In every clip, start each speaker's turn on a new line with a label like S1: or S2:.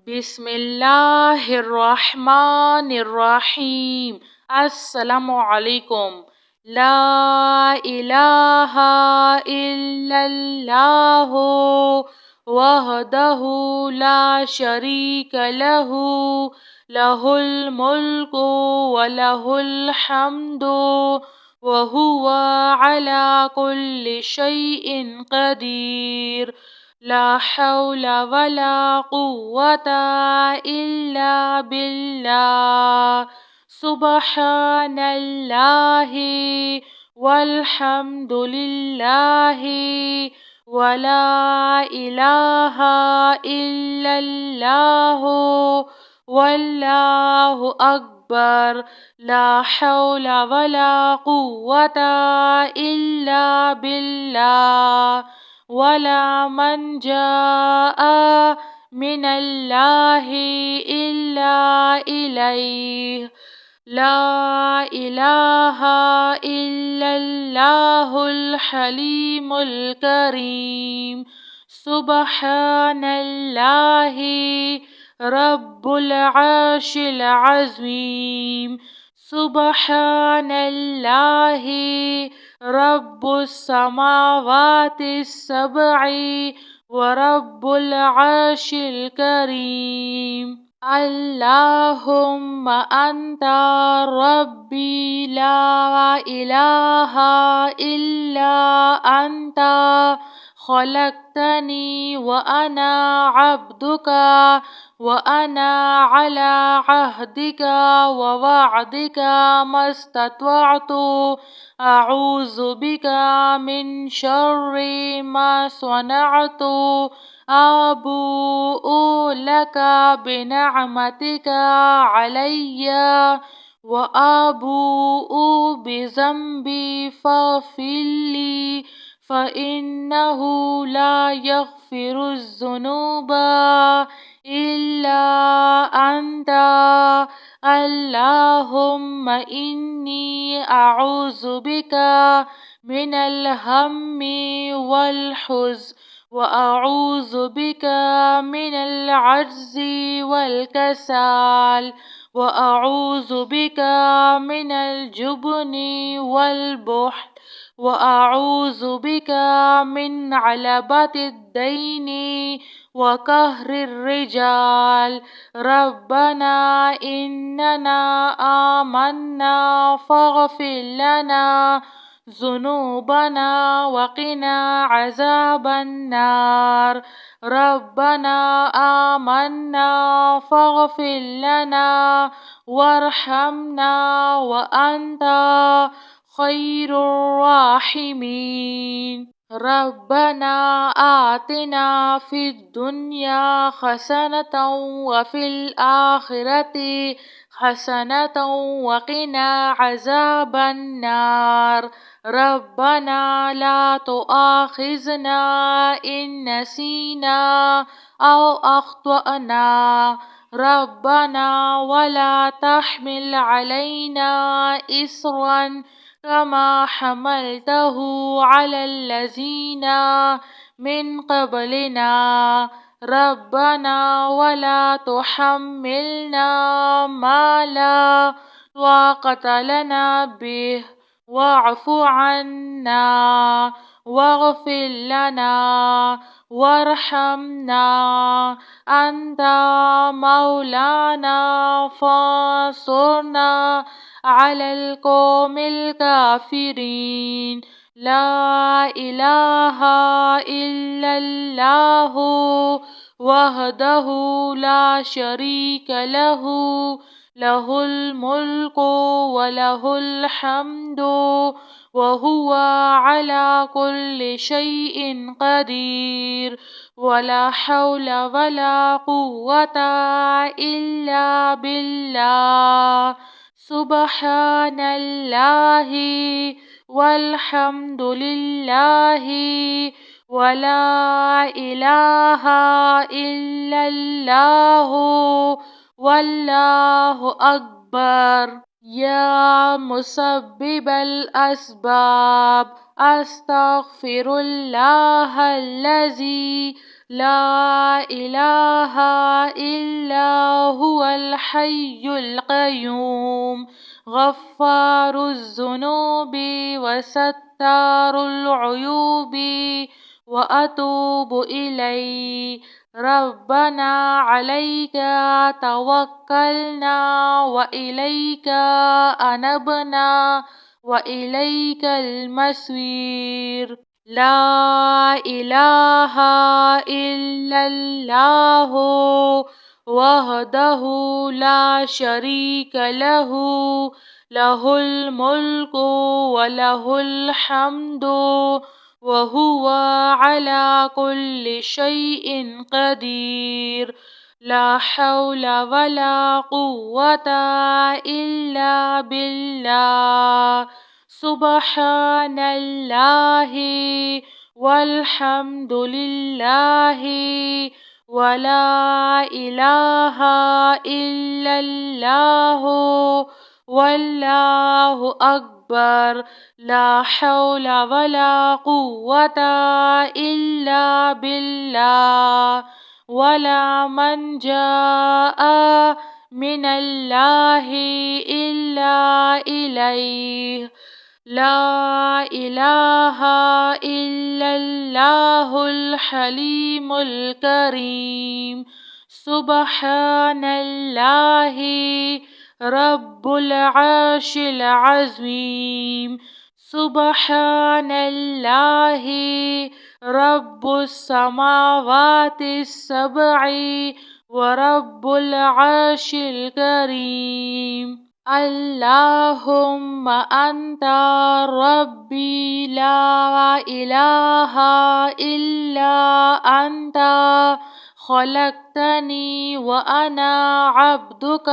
S1: बिस्मिल्लाहिर्रहमानिर्रहीम। अस्सलामुअलैकुम। ला इलाहा इल्लल्लाहु वहदहु ला शरीक लहु लहुल मुल्कु व लहुल हम्दु व हुवा अला कुल्लि शैइन क़दीर। ला हौला वला कुव्वता इल्ला बिल्लाह। सुब्हानल्लाहि वल्हम्दुलिल्लाहि वला इलाहा इल्लल्लाहु वल्लाहु अकबर। ला हौला वला कुव्वता इल्ला बिल्लाह। वला मंजाअ मिनल्लाहि इल्ला इलैह। ला इलाहा इल्लल्लाहुल हलीमुल करीम। सुब्हानल्लाहि रब्बुल अर्शिल अज़ीम। सुब्हानल्लाहि रब्बुस समावातिस सबई व रब्बुल अर्शिल करीम। अल्लाहुम्मा अंता रब्बी ला इलाहा इल्ला अंता खलक़तनी व अना अब्दुका व अना अला अहदिका व वअदिका मस्तत्वअतु अऊज़ु बिका मिन शर्रि मा सनअतु। अबूउ लका बिनिअमतिका अलैया व अबूउ बिज़ंबी फ़ग़फ़िरली फ़इन्नहु ला यग़फ़िरुज़्ज़ुनूबा इल्ला अंता। अल्लाहुम्मा इन्नी अऊज़ु बिका मिनल हम्मि वल हुज़्न व अऊज़ु बिका मिनल अज्ज़ि वल कसाल व अऊज़ु बिका मिनल जुब्नि वल बुख्ल व अऊज़ु बिका मिन गलबतिद दैनि व कहरिर रिजाल। रब्बना इन्नना आमन्ना फ़ग़फ़िर लना ज़ुनूबना व क़िना अज़ाबन्नार। रब्बना आमन्ना फ़ग़फ़िर लना वरहमना व अंता खैरुर राहिमीन। रब्बना आतिना फ़िद दुनिया हसनतन व फ़िल आखिरति हसनतन व क़िना अज़ाबन्नार। रब्बना ला तुआख़िज़ना इन नसीना औ अख़्तअना। रब्बना वला तहमिल अलैना इस्रन कमा हमलतहु अलल्लज़ीना मिन क़ब्लिना। रब्बना वला तुहम्मिलना मा ला ताक़त लना बिह वअफ़ु अन्ना वग़फ़िर लना वरहमना अंता मौलाना फ़ांसुरना अलल क़ौमिल काफ़िरीन। ला इलाहा इल्लल्लाहु वहदहु ला शरीक लहु लहुल मुल्कु व लहुल हम्दु व हुवा अला कुल्लि शैइन क़दीर। वला हौला वला कुव्वता इल्ला बिल्लाह। सुब्हानल्लाहि वल्हम्दुलिल्लाहि वला इलाहा इल्लल्लाहु वल्लाहु अकबर। या मुसब्बिबल अस्बाब अस्तग़फिरुल्लाहल्लज़ी لا إله إلا هو الحي القيوم غفار الذنوب وستار العيوب وأتوب إليه. ربنا عليك توكلنا وإليك أنبنا وإليك المصير. لا إله إلا الله وحده لا شريك له، له الملك وله الحمد وهو على كل شيء قدير. لا حول ولا قوة إلا بالله. سبحان الله والحمد لله ولا إله إلا الله والله أكبر. لا حول ولا قوة إلا بالله. ولا من جاء من الله إلا إليه. لا إله إلا الله الحليم الكريم. سبحان الله رب العرش العظيم. سبحان الله رب السماوات السبع ورب العرش الكريم. اللهم أنت ربي لا إله إلا أنت خلقتني وأنا عبدك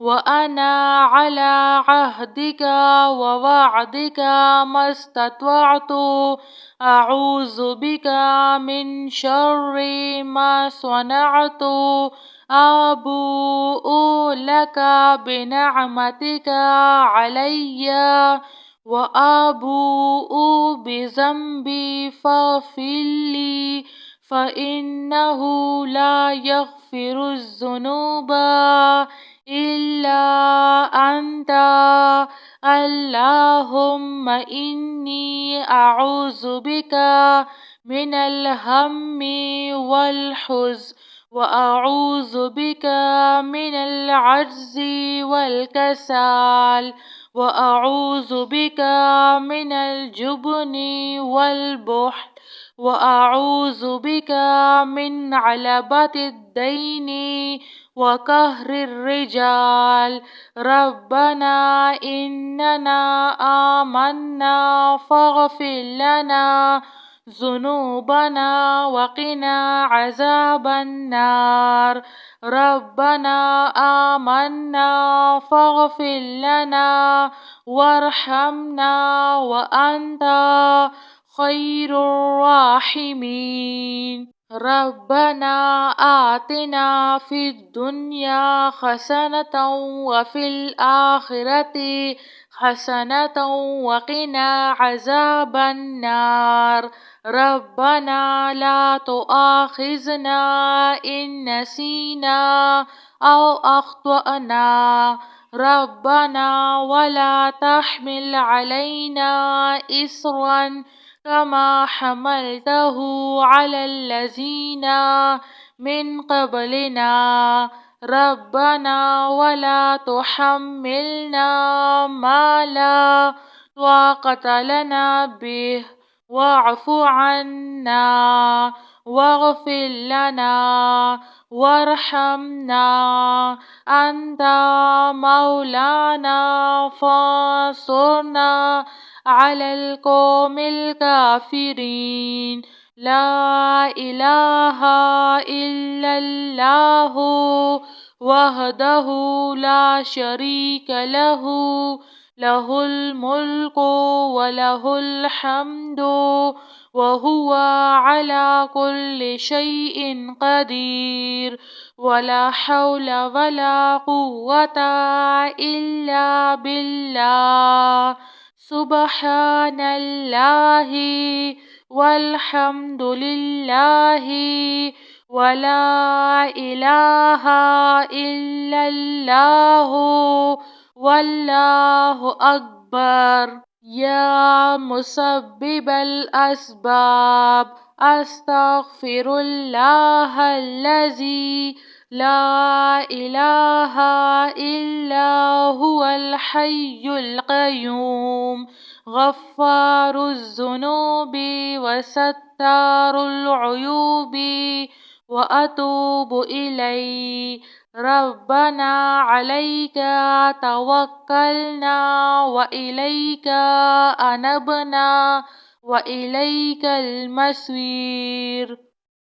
S1: وأنا على عهدك ووعدك ما استطعت. أعوذ بك من شر ما صنعت. أبوء لك بنعمتك علي وأبوء بذنبي فاغفر لي فإنه لا يغفر الذنوب إلا أنت. اللهم إني أعوذ بك من الهم والحزن وأعوذ بك من العجز والكسل وأعوذ بك من الجبن والبخل وأعوذ بك من علبة الدين وقهر الرجال. ربنا إننا آمنا فاغفر لنا ذنوبنا وقنا عذاب النار. ربنا آمنا فاغفر لنا وارحمنا وأنت خير الراحمين. ربنا آتنا في الدنيا حسنة وفي الآخرة حسنة وقنا عذاب النار. ربنا لا تؤاخذنا إن نسينا أو أخطأنا. ربنا ولا تحمل علينا إصرا كما حملته على الذين من قبلنا. ربنا ولا تحملنا ما لا طاقة لنا به واعف عنا واغفر لنا وارحمنا. أنت مولانا فانصرنا على القوم الكافرين. لا إله إلا الله وحده لا شريك له، له الملك وله الحمد وهو على كل شيء قدير. ولا حول ولا قوة إلا بالله. سبحان الله والحمد لله ولا إله إلا الله والله أكبر. يا مسبب الأسباب أستغفر الله الذي لا إله إلا هو الحي القيوم غفار الذنوب وستار العيوب وأتوب إليه. ربنا عليك توكلنا وإليك أنبنا وإليك المصير.